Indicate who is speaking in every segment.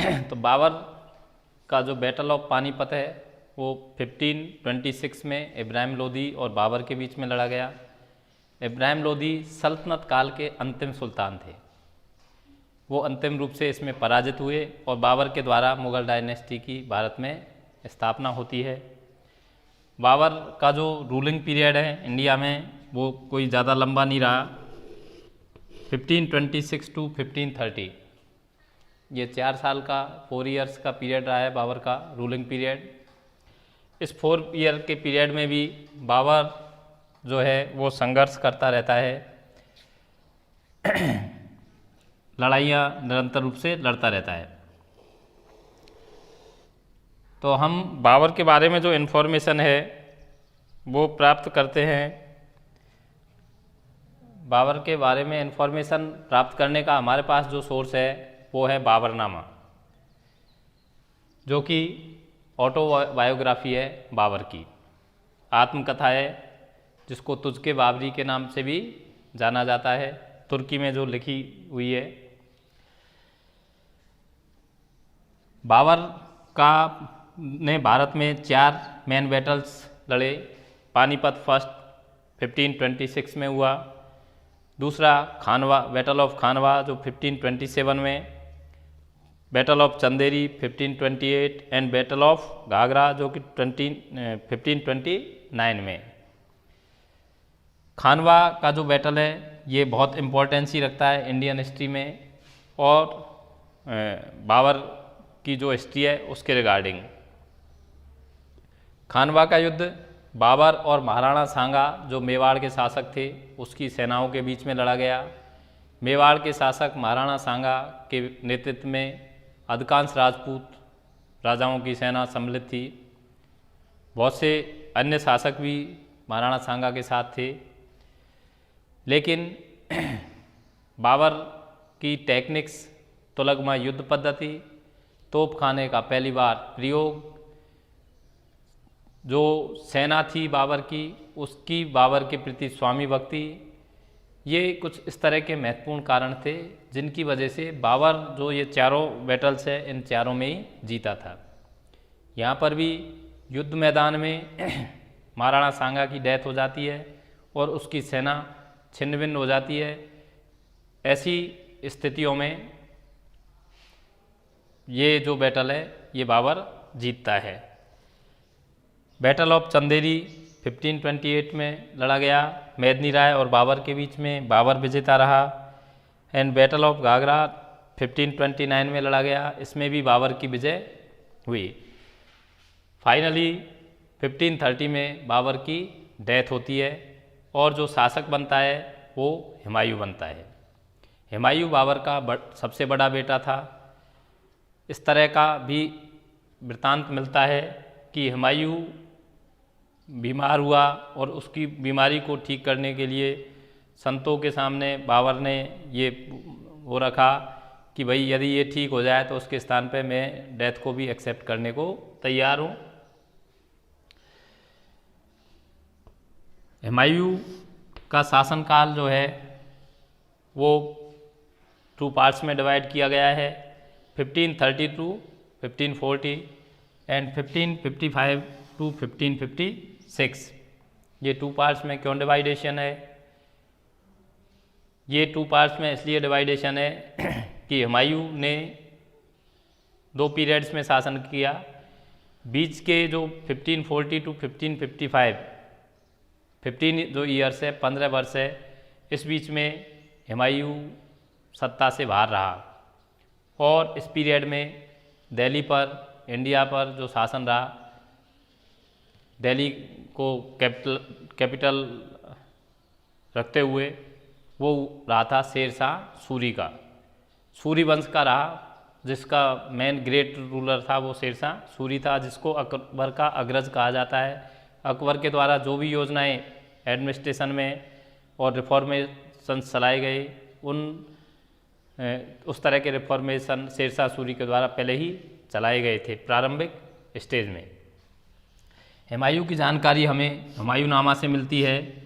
Speaker 1: तो बाबर का जो बैटल ऑफ पानीपत है वो 1526 में इब्राहिम लोदी और बाबर के बीच में लड़ा गया। इब्राहिम लोदी सल्तनत काल के अंतिम सुल्तान थे। वो अंतिम रूप से इसमें पराजित हुए और बाबर के द्वारा मुग़ल डायनेस्टी की भारत में स्थापना होती है। बाबर का जो रूलिंग पीरियड है इंडिया में वो कोई ज़्यादा लंबा नहीं रहा। 1526 टू 1530 ये 4 साल का 4 इयर्स का पीरियड रहा है बाबर का रूलिंग पीरियड। इस 4 ईयर के पीरियड में भी बाबर जो है वो संघर्ष करता रहता है, लड़ाइयाँ निरंतर रूप से लड़ता रहता है। तो हम बाबर के बारे में जो इन्फॉर्मेशन है वो प्राप्त करते हैं। बाबर के बारे में इन्फॉर्मेशन प्राप्त करने का हमारे पास जो सोर्स है वो है बाबरनामा, जो कि ऑटोबायोग्राफी है बाबर की, आत्मकथा है जिसको तुज़के बाबरी के नाम से भी जाना जाता है, तुर्की में जो लिखी हुई है। बाबर का ने भारत में 4 मेन बैटल्स लड़े। पानीपत फर्स्ट 1526 में हुआ, दूसरा खानवा बैटल ऑफ खानवा जो 1527 में, battle of Chanderi 1528 and battle of Ghaghra जो कि 1529 में। खानवा का जो बैटल है ये बहुत इम्पोर्टेंसी रखता है इंडियन हिस्ट्री में और बाबर की जो हिस्ट्री है उसके रिगार्डिंग। खानवा का युद्ध बाबर और महाराणा सांगा जो मेवाड़ के शासक थे उसकी सेनाओं के बीच में लड़ा गया। मेवाड़ के शासक महाराणा सांगा के नेतृत्व में अधिकांश राजपूत राजाओं की सेना सम्मिलित थी। बहुत से अन्य शासक भी महाराणा सांगा के साथ थे, लेकिन बाबर की टेक्निक्स तुलगमा युद्ध पद्धति, तोपखाने का पहली बार प्रयोग, जो सेना थी बाबर की उसकी बाबर के प्रति स्वामी भक्ति, ये कुछ इस तरह के महत्वपूर्ण कारण थे जिनकी वजह से बाबर जो ये चारों बैटल्स है इन चारों में ही जीता था। यहाँ पर भी युद्ध मैदान में महाराणा सांगा की डेथ हो जाती है और उसकी सेना छिन्न भिन्न हो जाती है। ऐसी स्थितियों में ये जो बैटल है ये बाबर जीतता है। बैटल ऑफ चंदेरी 1528 में लड़ा गया, मेदनी राय और बाबर के बीच में, बाबर विजेता रहा। एंड बैटल ऑफ घाघरा 1529 में लड़ा गया, इसमें भी बाबर की विजय हुई। फाइनली 1530 में बाबर की डेथ होती है और जो शासक बनता है वो हुमायूं बनता है। हुमायूं बाबर का सबसे बड़ा बेटा था। इस तरह का भी वृत्तांत मिलता है कि हुमायूं बीमार हुआ और उसकी बीमारी को ठीक करने के लिए संतों के सामने बाबर ने ये वो रखा कि भाई यदि ये ठीक हो जाए तो उसके स्थान पे मैं डेथ को भी एक्सेप्ट करने को तैयार हूँ। हुमायूं का शासनकाल जो है वो 2 पार्ट्स में डिवाइड किया गया है, 1530 टू 1540 एंड 1555 टू 1556। ये 2 पार्ट्स में क्यों डिवाइडेशन है? ये 2 पार्ट्स में इसलिए डिवाइडेशन है कि हुमायूं ने 2 पीरियड्स में शासन किया। बीच के जो 1540 टू 1555 15 जो ईयर्स है 15 वर्ष है, इस बीच में हुमायूं सत्ता से बाहर रहा और इस पीरियड में दिल्ली पर, इंडिया पर जो शासन रहा, दिल्ली को कैपिटल रखते हुए वो रहा था शेरशाह सूरी का, सूरी वंश का रहा, जिसका मेन ग्रेट रूलर था वो शेरशाह सूरी था, जिसको अकबर का अग्रज कहा जाता है। अकबर के द्वारा जो भी योजनाएं एडमिनिस्ट्रेशन में और रिफॉर्मेशन चलाए गए उस तरह के रिफॉर्मेशन शेरशाह सूरी के द्वारा पहले ही चलाए गए थे प्रारंभिक स्टेज में। हुमायूं की जानकारी हमें हुमायूंनामा से मिलती है,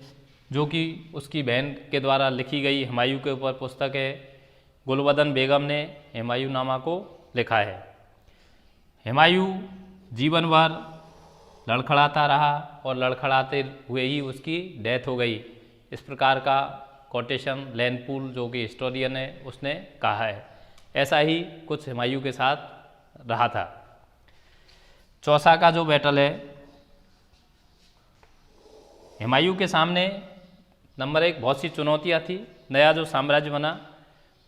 Speaker 1: जो कि उसकी बहन के द्वारा लिखी गई हुमायूं के ऊपर पुस्तक है। गुलबदन बेगम ने हुमायूंनामा को लिखा है। हुमायूं जीवन भर लड़खड़ाता रहा और लड़खड़ाते हुए ही उसकी डेथ हो गई। इस प्रकार का कोटेशन लैनपूल जो कि हिस्टोरियन है उसने कहा है। ऐसा ही कुछ हुमायूं के साथ रहा था। चौसा का जो बैटल है, हुमायूं के सामने नंबर 1 बहुत सी चुनौतियाँ थी। नया जो साम्राज्य बना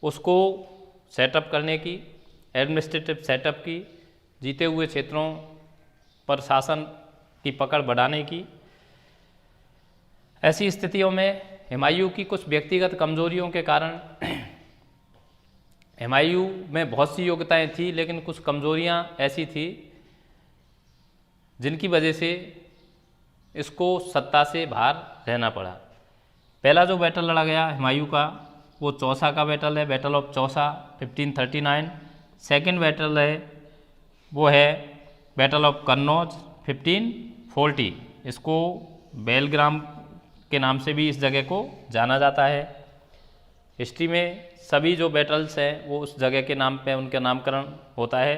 Speaker 1: उसको सेटअप करने की, एडमिनिस्ट्रेटिव सेटअप की, जीते हुए क्षेत्रों पर शासन की पकड़ बढ़ाने की। ऐसी स्थितियों में हुमायूं की कुछ व्यक्तिगत कमजोरियों के कारण हुमायूं में बहुत सी योग्यताएं थी, लेकिन कुछ कमजोरियां ऐसी थी जिनकी वजह से इसको सत्ता से बाहर रहना पड़ा। पहला जो बैटल लड़ा गया हुमायूं का वो चौसा का बैटल है, battle of Chausa 1539। Second battle है वो है बैटल ऑफ कन्नौज 1540। इसको बेलग्राम के नाम से भी इस जगह को जाना जाता है। हिस्ट्री में सभी जो बैटल्स हैं वो उस जगह के नाम पे उनका नामकरण होता है।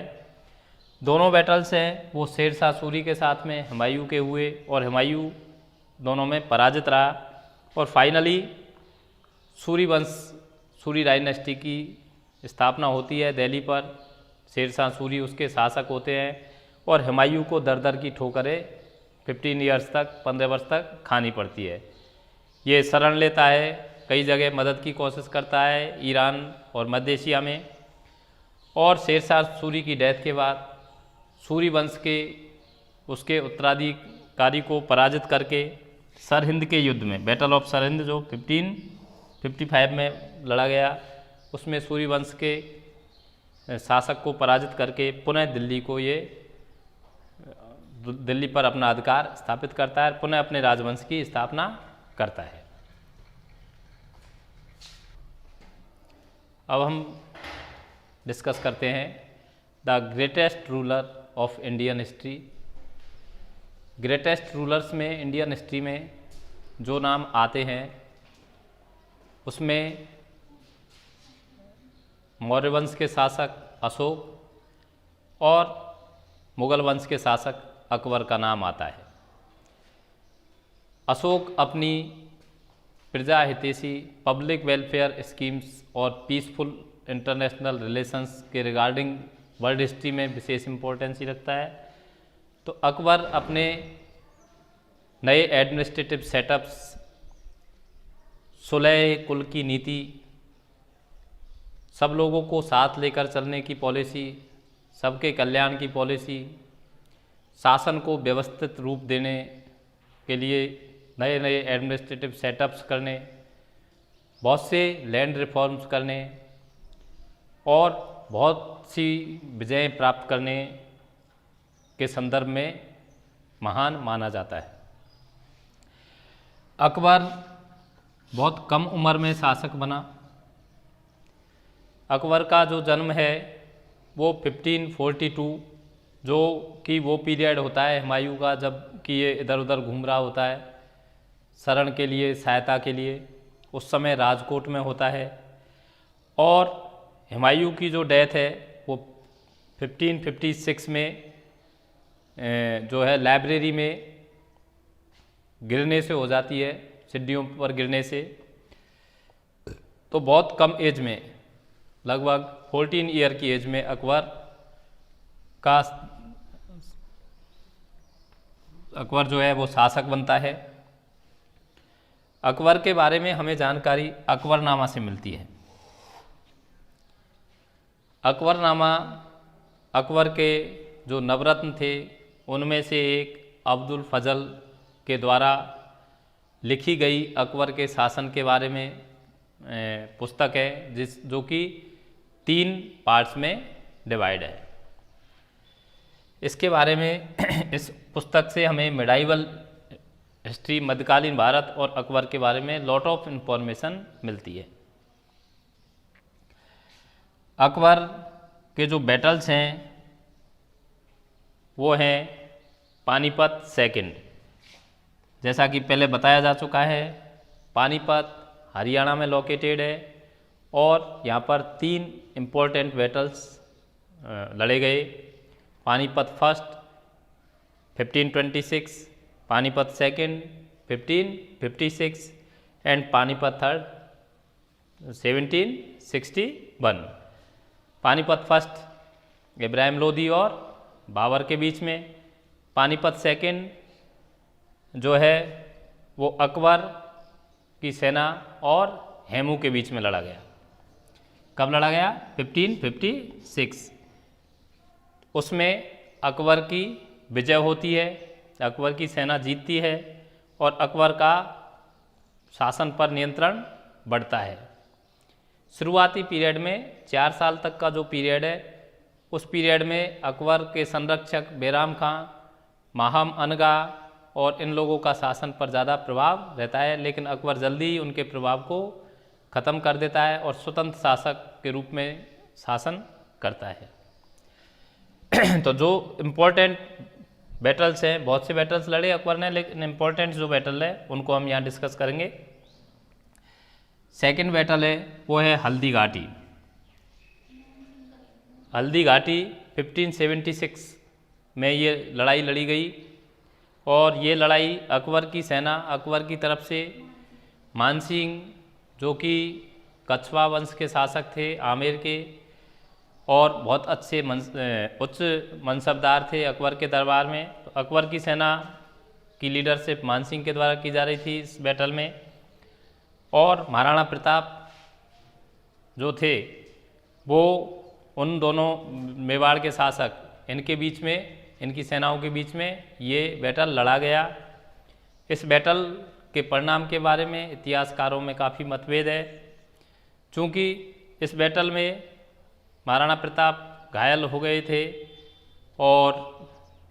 Speaker 1: दोनों बैटल्स हैं वो शेरशाह सूरी के साथ में हुमायूं के हुए और हुमायूं दोनों में पराजित रहा और फाइनली सूरी वंश, सूरी डायनेस्टी की स्थापना होती है दिल्ली पर। शेरशाह सूरी उसके शासक होते हैं और हुमायूं को दर दर की ठोकरें 15 ईयर्स तक, 15 वर्ष तक खानी पड़ती है। ये शरण लेता है, कई जगह मदद की कोशिश करता है ईरान और मध्य एशिया में। और शेरशाह सूरी की डेथ के बाद सूरी वंश के उसके उत्तराधिकारी को पराजित करके सरहिंद के युद्ध में, बैटल ऑफ सरहिंद जो 1555 में लड़ा गया, उसमें सूरी वंश के शासक को पराजित करके पुनः दिल्ली पर अपना अधिकार स्थापित करता है, पुनः अपने राजवंश की स्थापना करता है। अब हम डिस्कस करते हैं the greatest ruler of Indian history. Greatest rulers में इंडियन हिस्ट्री में जो नाम आते हैं उसमें मौर्य वंश के शासक अशोक और मुगल वंश के शासक अकबर का नाम आता है। अशोक अपनी प्रजा हितैषी पब्लिक वेलफेयर स्कीम्स और पीसफुल इंटरनेशनल रिलेशंस के रिगार्डिंग वर्ल्ड हिस्ट्री में विशेष इम्पोर्टेंस ही रखता है। तो अकबर अपने नए एडमिनिस्ट्रेटिव सेटअप्स, सुलह कुल की नीति, सब लोगों को साथ लेकर चलने की पॉलिसी, सबके कल्याण की पॉलिसी, शासन को व्यवस्थित रूप देने के लिए नए नए एडमिनिस्ट्रेटिव सेटअप्स करने, बहुत से लैंड रिफॉर्म्स करने और बहुत सी विजय प्राप्त करने के संदर्भ में महान माना जाता है। अकबर बहुत कम उम्र में शासक बना। अकबर का जो जन्म है वो 1542, जो कि वो पीरियड होता है हुमायूं का जब कि ये इधर उधर घूम रहा होता है शरण के लिए, सहायता के लिए, उस समय राजकोट में होता है। और हुमायूं की जो डेथ है वो 1556 में जो है लाइब्रेरी में गिरने से हो जाती है, सीढ़ियों पर गिरने से। तो बहुत कम एज में, लगभग 14 ईयर की एज में अकबर जो है वो शासक बनता है। अकबर के बारे में हमें जानकारी अकबरनामा से मिलती है। अकबरनामा अकबर के जो नवरत्न थे उनमें से एक अब्दुल फजल के द्वारा लिखी गई अकबर के शासन के बारे में पुस्तक है, जो कि 3 पार्ट्स में डिवाइड है। इसके बारे में इस पुस्तक से हमें मिडाइवल हिस्ट्री, मध्यकालीन भारत और अकबर के बारे में लॉट ऑफ इंफॉर्मेशन मिलती है। अकबर के जो बैटल्स हैं वो हैं पानीपत सेकंड, जैसा कि पहले बताया जा चुका है। पानीपत हरियाणा में लोकेटेड है और यहाँ पर 3 इम्पोर्टेंट बैटल्स लड़े गए। Panipat first 1526, Panipat second 1556 and Panipat third 1761। Panipat first Ibrahim Lodi और बाबर के बीच में, पानीपत सेकंड जो है वो अकबर की सेना और हेमू के बीच में लड़ा गया। कब लड़ा गया? 1556। उसमें अकबर की विजय होती है, अकबर की सेना जीतती है और अकबर का शासन पर नियंत्रण बढ़ता है। शुरुआती पीरियड में 4 साल तक का जो पीरियड है, उस पीरियड में अकबर के संरक्षक बैराम खां, माहम अनगा और इन लोगों का शासन पर ज़्यादा प्रभाव रहता है, लेकिन अकबर जल्दी ही उनके प्रभाव को ख़त्म कर देता है और स्वतंत्र शासक के रूप में शासन करता है। तो जो इम्पोर्टेंट बैटल्स हैं, बहुत से बैटल्स लड़े अकबर ने, लेकिन इम्पोर्टेंट जो बैटल है उनको हम यहाँ डिस्कस करेंगे। सेकंड बैटल है वो है हल्दी घाटी। हल्दी घाटी 1576 में ये लड़ाई लड़ी गई और ये लड़ाई अकबर की सेना, अकबर की तरफ से मानसिंह जो कि कछवा वंश के शासक थे, आमेर के, और बहुत अच्छे उच्च मनसबदार थे अकबर के दरबार में। तो अकबर की सेना की लीडरशिप मानसिंह के द्वारा की जा रही थी इस बैटल में, और महाराणा प्रताप जो थे वो उन दोनों मेवाड़ के शासक, इनके बीच में, इनकी सेनाओं के बीच में ये बैटल लड़ा गया। इस बैटल के परिणाम के बारे में इतिहासकारों में काफ़ी मतभेद है, चूँकि इस बैटल में महाराणा प्रताप घायल हो गए थे और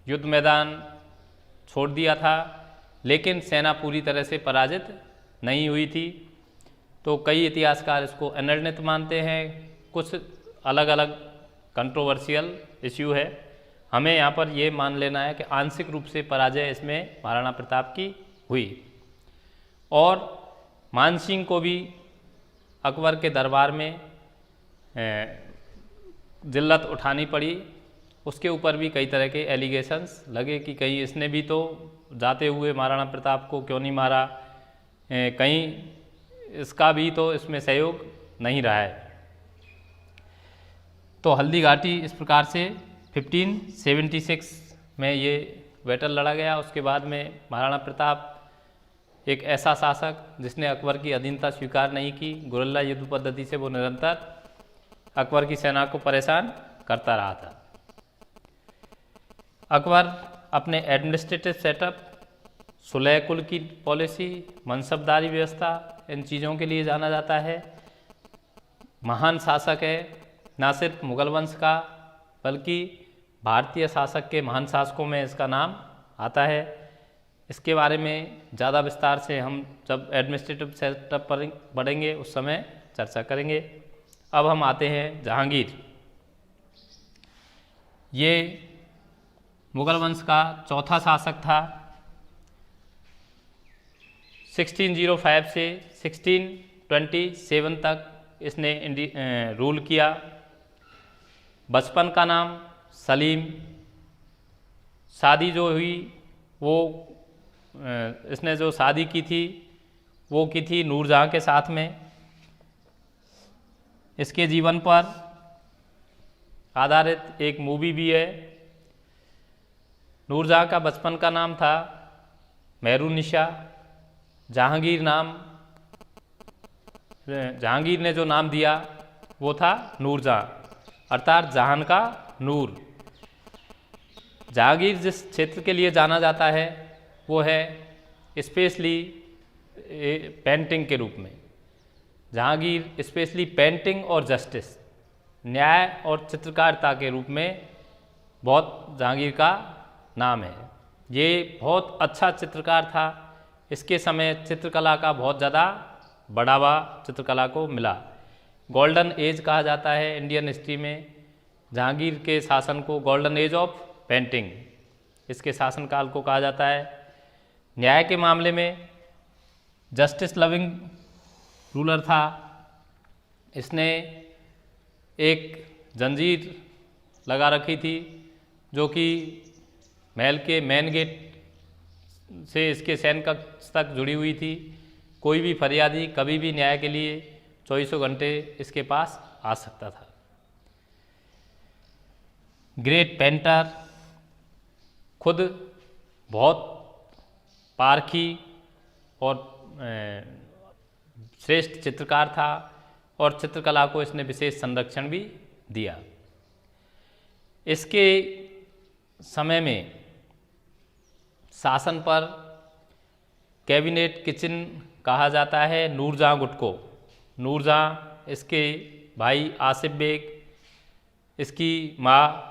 Speaker 1: युद्ध मैदान छोड़ दिया था, लेकिन सेना पूरी तरह से पराजित नहीं हुई थी। तो कई इतिहासकार इसको अनिर्णित मानते हैं, कुछ अलग अलग कंट्रोवर्शियल इश्यू है। हमें यहाँ पर ये मान लेना है कि आंशिक रूप से पराजय इसमें महाराणा प्रताप की हुई और मानसिंह को भी अकबर के दरबार में जिल्लत उठानी पड़ी। उसके ऊपर भी कई तरह के एलिगेशंस लगे कि कहीं इसने भी तो जाते हुए महाराणा प्रताप को क्यों नहीं मारा, कहीं इसका भी तो इसमें सहयोग नहीं रहा है। तो हल्दी घाटी इस प्रकार से 1576 में ये बैटल लड़ा गया। उसके बाद में महाराणा प्रताप एक ऐसा शासक जिसने अकबर की अधीनता स्वीकार नहीं की, गुरिल्ला युद्ध पद्धति से वो निरंतर अकबर की सेना को परेशान करता रहा था। अकबर अपने एडमिनिस्ट्रेटिव सेटअप, सुलह कुल की पॉलिसी, मनसबदारी व्यवस्था, इन चीज़ों के लिए जाना जाता है। महान शासक है, ना सिर्फ मुगल वंश का बल्कि भारतीय शासक के महान शासकों में इसका नाम आता है। इसके बारे में ज़्यादा विस्तार से हम जब एडमिनिस्ट्रेटिव सेटअप पर बढ़ेंगे उस समय चर्चा करेंगे। अब हम आते हैं जहांगीर। ये मुगल वंश का चौथा शासक था। 1605 से 1627 तक इसने रूल किया। बचपन का नाम सलीम। शादी जो हुई वो इसने जो शादी की थी वो की थी नूरजहाँ के साथ में। इसके जीवन पर आधारित एक मूवी भी है। नूरजहाँ का बचपन का नाम था मेहरुनिशा। जहांगीर ने जो नाम दिया वो था नूरजहाँ, अर्थात जहान का नूर। जहांगीर जिस क्षेत्र के लिए जाना जाता है वो है स्पेशली पेंटिंग के रूप में। जहांगीर स्पेशली पेंटिंग और जस्टिस, न्याय और चित्रकारिता के रूप में बहुत जहांगीर का नाम है। ये बहुत अच्छा चित्रकार था। इसके समय चित्रकला का बहुत ज़्यादा बढ़ावा चित्रकला को मिला। गोल्डन एज कहा जाता है इंडियन हिस्ट्री में जहांगीर के शासन को, गोल्डन एज ऑफ पेंटिंग इसके शासनकाल को कहा जाता है। न्याय के मामले में जस्टिस लविंग रूलर था। इसने एक जंजीर लगा रखी थी जो कि महल के मेन गेट से इसके सैन कक्ष तक जुड़ी हुई थी। कोई भी फरियादी कभी भी न्याय के लिए 24 घंटे इसके पास आ सकता था। ग्रेट पेंटर, खुद बहुत पारखी और श्रेष्ठ चित्रकार था और चित्रकला को इसने विशेष संरक्षण भी दिया। इसके समय में शासन पर कैबिनेट किचन कहा जाता है नूरजहाँ गुट को। नूरजहाँ, इसके भाई आसिफ बेग, इसकी माँ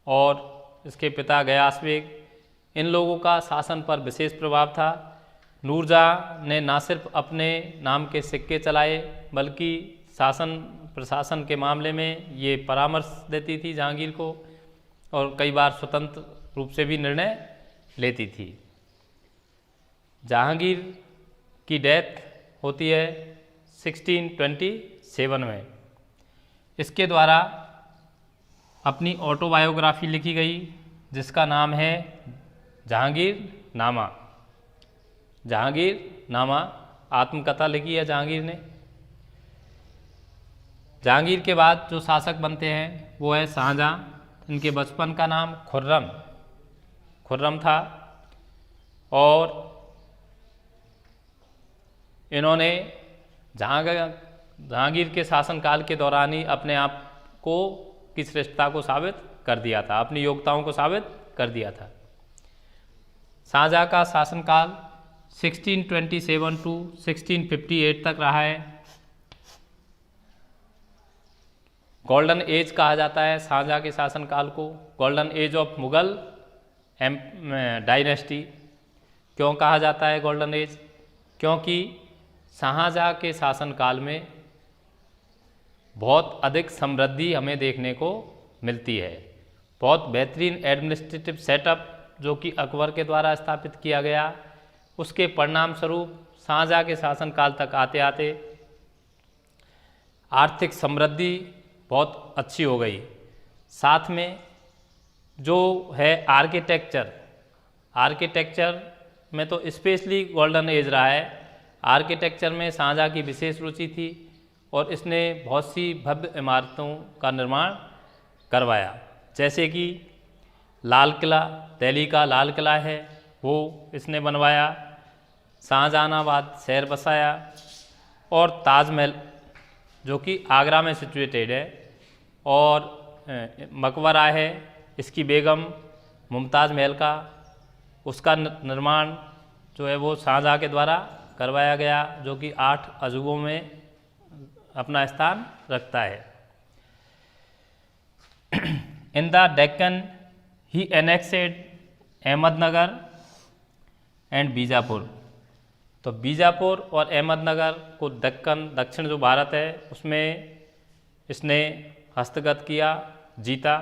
Speaker 1: और इसके पिता गयास बेग, इन लोगों का शासन पर विशेष प्रभाव था। नूरजहाँ ने न सिर्फ अपने नाम के सिक्के चलाए बल्कि शासन प्रशासन के मामले में ये परामर्श देती थी जहांगीर को और कई बार स्वतंत्र रूप से भी निर्णय लेती थी। जहांगीर की डेथ होती है 1627 में। इसके द्वारा अपनी ऑटोबायोग्राफी लिखी गई जिसका नाम है जहांगीरनामा। जहांगीरनामा आत्मकथा लिखी है जहांगीर ने। जहांगीर के बाद जो शासक बनते हैं वो है शाहजहाँ। इनके बचपन का नाम खुर्रम था और इन्होंने जहांगीर के शासनकाल के दौरान ही अपने आप को की श्रेष्ठता को साबित कर दिया था, अपनी योग्यताओं को साबित कर दिया था। शाहजहाँ का शासनकाल 1627 टू 1658 तक रहा है। गोल्डन एज कहा जाता है शाहजहाँ के शासनकाल को, golden age of Mughal dynasty. क्यों कहा जाता है गोल्डन एज? क्योंकि शाहजहाँ के शासनकाल में बहुत अधिक समृद्धि हमें देखने को मिलती है। बहुत बेहतरीन एडमिनिस्ट्रेटिव सेटअप जो कि अकबर के द्वारा स्थापित किया गया, उसके परिणाम स्वरूप शाहजहाँ के शासनकाल तक आते आते आर्थिक समृद्धि बहुत अच्छी हो गई। साथ में जो है आर्किटेक्चर में तो स्पेशली गोल्डन एज रहा है। आर्किटेक्चर में शाहजहाँ की विशेष रुचि थी और इसने बहुत सी भव्य इमारतों का निर्माण करवाया, जैसे कि लाल किला, दिल्ली का लाल किला है वो इसने बनवाया, शाहजहानाबाद शहर बसाया और ताजमहल जो कि आगरा में सिचुएटेड है और मकबरा है इसकी बेगम मुमताज़ महल का, उसका निर्माण जो है वो शाहजहाँ के द्वारा करवाया गया, जो कि 8 अजूबों में अपना स्थान रखता है। In the Deccan he annexed Ahmednagar and Bijapur. तो बीजापुर और अहमदनगर को दक्कन, दक्षिण जो भारत है उसमें इसने हस्तगत किया, जीता।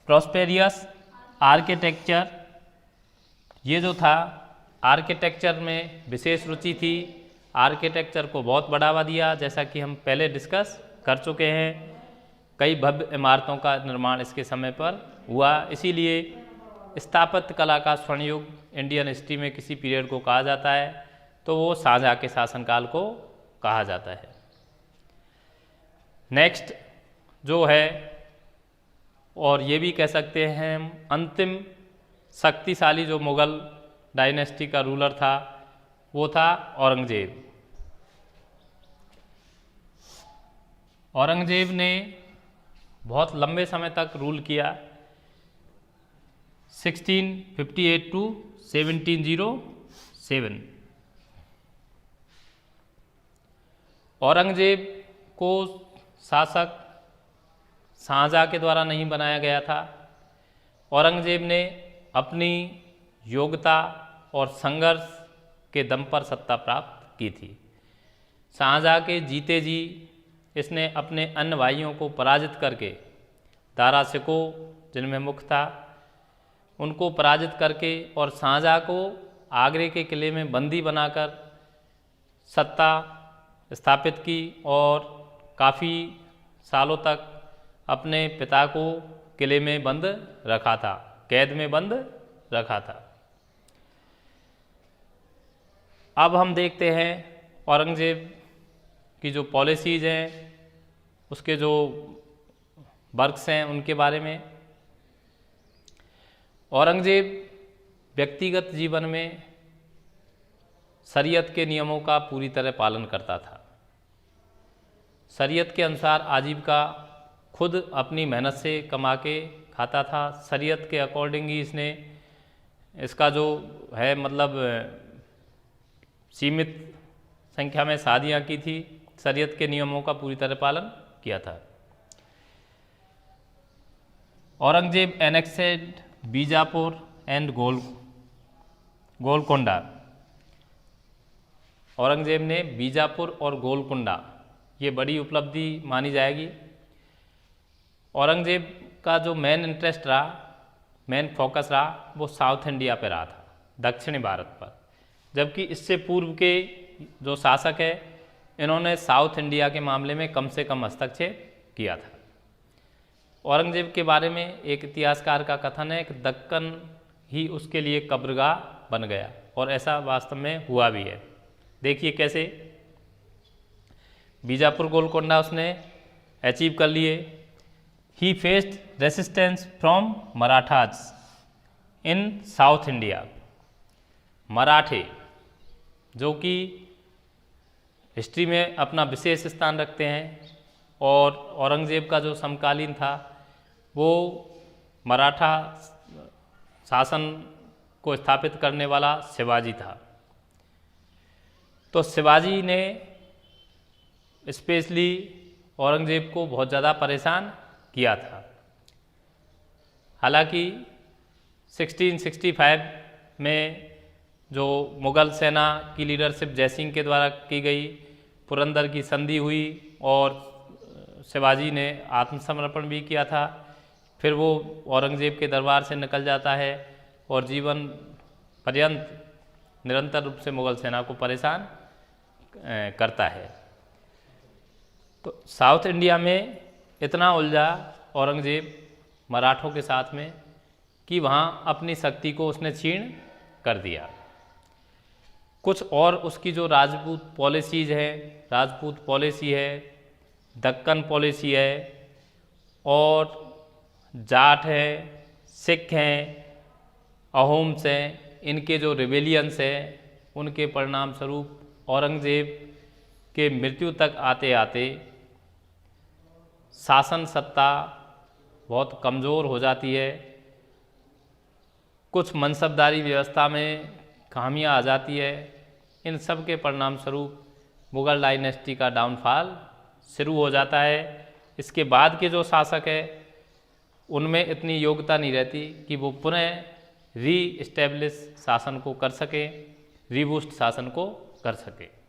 Speaker 1: प्रॉस्पेरियस आर्किटेक्चर, ये जो था आर्किटेक्चर में विशेष रुचि थी, आर्किटेक्चर को बहुत बढ़ावा दिया, जैसा कि हम पहले डिस्कस कर चुके हैं। कई भव्य इमारतों का निर्माण इसके समय पर हुआ, इसीलिए स्थापत्य कला का स्वर्ण युग इंडियन हिस्ट्री में किसी पीरियड को कहा जाता है तो वो शाहजहाँ के शासनकाल को कहा जाता है। नेक्स्ट जो है, और ये भी कह सकते हैं हम, अंतिम शक्तिशाली जो मुगल डायनेस्टी का रूलर था वो था औरंगजेब। औरंगजेब ने बहुत लंबे समय तक रूल किया, 1658 टू 1707। औरंगजेब को शासक शाहजहाँ के द्वारा नहीं बनाया गया था। औरंगजेब ने अपनी योग्यता और संघर्ष के दम पर सत्ता प्राप्त की थी। शाहजहाँ के जीते जी इसने अपने अन्य भाइयों को पराजित करके, दारा शिको जिनमें मुख्य था, उनको पराजित करके और शाहजहाँ को आगरे के किले में बंदी बनाकर सत्ता स्थापित की और काफ़ी सालों तक अपने पिता को किले में बंद रखा था, कैद में बंद रखा था। अब हम देखते हैं औरंगज़ेब की जो पॉलिसीज़ हैं, उसके जो वर्क्स हैं, उनके बारे में। औरंगज़ेब व्यक्तिगत जीवन में शरीयत के नियमों का पूरी तरह पालन करता था। शरीयत के अनुसार आजीविका खुद अपनी मेहनत से कमा के खाता था। शरीयत के अकॉर्डिंग ही इसने इसका जो है मतलब सीमित संख्या में शादियां की थी। शरीयत के नियमों का पूरी तरह पालन किया था। औरंगज़ेब एनेक्सेड बीजापुर एंड गोलकोंडा। औरंगज़ेब ने बीजापुर और गोलकोंडा, ये बड़ी उपलब्धि मानी जाएगी। औरंगज़ेब का जो मेन इंटरेस्ट रहा, मेन फोकस रहा, वो साउथ इंडिया पे रहा था, दक्षिणी भारत पर। जबकि इससे पूर्व के जो शासक है, इन्होंने साउथ इंडिया के मामले में कम से कम हस्तक्षेप किया था। औरंगज़ेब के बारे में एक इतिहासकार का कथन है कि दक्कन ही उसके लिए कब्रगाह बन गया, और ऐसा वास्तव में हुआ भी है। देखिए कैसे बीजापुर गोलकोंडा उसने अचीव कर लिए। ही faced resistance from Marathas in south India. मराठे जो कि हिस्ट्री में अपना विशेष स्थान रखते हैं, और औरंगज़ेब का जो समकालीन था वो मराठा शासन को स्थापित करने वाला शिवाजी था। तो शिवाजी ने स्पेशली औरंगज़ेब को बहुत ज़्यादा परेशान किया था। हालांकि 1665 में जो मुग़ल सेना की लीडरशिप जयसिंह के द्वारा की गई, पुरंदर की संधि हुई और शिवाजी ने आत्मसमर्पण भी किया था। फिर वो औरंगज़ेब के दरबार से निकल जाता है और जीवन पर्यंत निरंतर रूप से मुग़ल सेना को परेशान करता है। तो साउथ इंडिया में इतना उलझा औरंगज़ेब मराठों के साथ में कि वहाँ अपनी शक्ति को उसने क्षीण कर दिया। कुछ और उसकी जो राजपूत पॉलिसीज़ है, राजपूत पॉलिसी है, दक्कन पॉलिसी है, और जाट है, सिख हैं, अहोम्स हैं, इनके जो रिबेलियंस है, उनके परिणाम स्वरूप औरंगज़ेब के मृत्यु तक आते आते शासन सत्ता बहुत कमज़ोर हो जाती है। कुछ मनसबदारी व्यवस्था में खामियां आ जाती है। इन सब के परिणाम स्वरूप मुग़ल डायनेस्टी का डाउनफॉल शुरू हो जाता है। इसके बाद के जो शासक है उनमें इतनी योग्यता नहीं रहती कि वो पुनः री इस्टेब्लिश शासन को कर सके, रीबूस्ट शासन को कर सके।